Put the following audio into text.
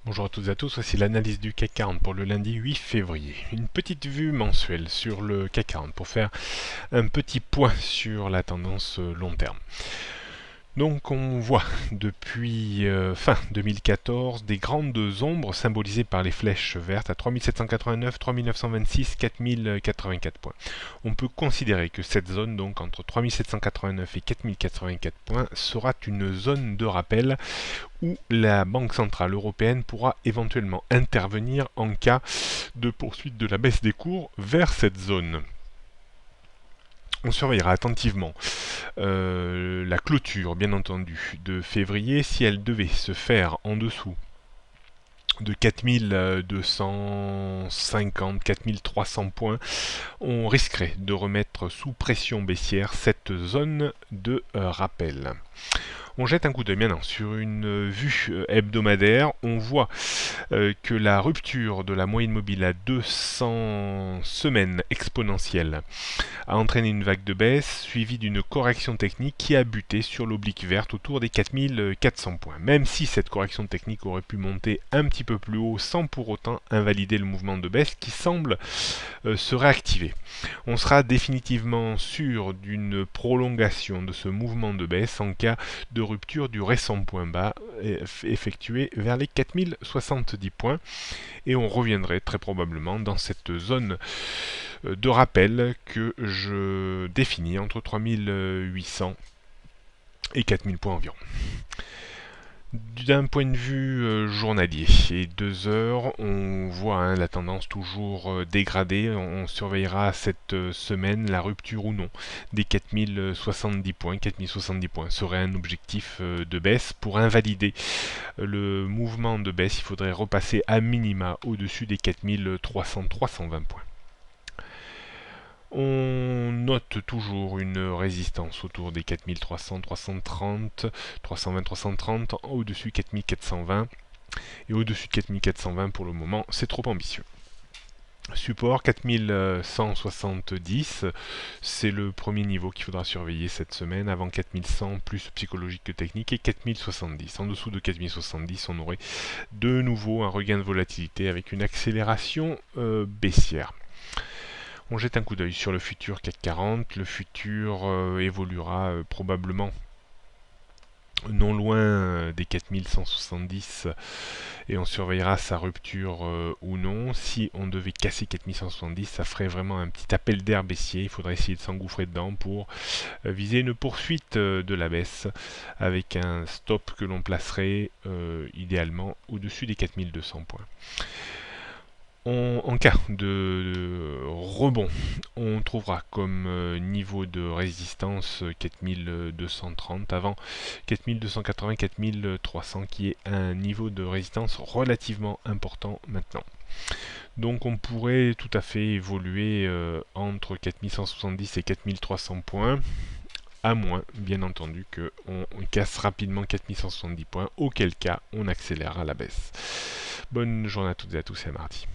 Bonjour à toutes et à tous, voici l'analyse du CAC 40 pour le lundi 8 février. Une petite vue mensuelle sur le CAC 40 pour faire un petit point sur la tendance long terme. Donc on voit depuis fin 2014 des grandes ombres symbolisées par les flèches vertes à 3789, 3926, 4084 points. On peut considérer que cette zone, donc entre 3789 et 4084 points, sera une zone de rappel où la Banque Centrale Européenne pourra éventuellement intervenir en cas de poursuite de la baisse des cours vers cette zone. On surveillera attentivement la clôture, bien entendu, de février. Si elle devait se faire en dessous de 4250, 4300 points, on risquerait de remettre sous pression baissière cette zone de rappel. On jette un coup d'œil maintenant sur une vue hebdomadaire. On voit que la rupture de la moyenne mobile à 200 semaines exponentielle a entraîné une vague de baisse suivie d'une correction technique qui a buté sur l'oblique verte autour des 4400 points. Même si cette correction technique aurait pu monter un petit peu plus haut sans pour autant invalider le mouvement de baisse qui semble se réactiver. On sera définitivement sûr d'une prolongation de ce mouvement de baisse en cas de rupture du récent point bas effectué vers les 4070 points et on reviendrait très probablement dans cette zone de rappel que je définis entre 3800 et 4000 points environ. D'un point de vue journalier et 2 heures, on voit la tendance toujours dégradée. On surveillera cette semaine la rupture ou non des 4070 points. 4070 points serait un objectif de baisse. Pour invalider le mouvement de baisse, il faudrait repasser à minima au-dessus des 4300-320 points. On note toujours une résistance autour des 4300, 330, 320, 330, au-dessus 4420 et au-dessus de 4420 pour le moment, c'est trop ambitieux. Support 4170, c'est le premier niveau qu'il faudra surveiller cette semaine, avant 4100 plus psychologique que technique et 4070. En dessous de 4070, on aurait de nouveau un regain de volatilité avec une accélération baissière. On jette un coup d'œil sur le futur CAC 40. Le futur évoluera probablement non loin des 4170 et on surveillera sa rupture ou non. Si on devait casser 4170, ça ferait vraiment un petit appel d'air baissier. Il faudrait essayer de s'engouffrer dedans pour viser une poursuite de la baisse avec un stop que l'on placerait idéalement au-dessus des 4200 points. En cas de rebond, on trouvera comme niveau de résistance 4230 avant 4280-4300 qui est un niveau de résistance relativement important maintenant. Donc on pourrait tout à fait évoluer entre 4170 et 4300 points, à moins bien entendu qu'on casse rapidement 4170 points, auquel cas on accélérera la baisse. Bonne journée à toutes et à tous et à mardi.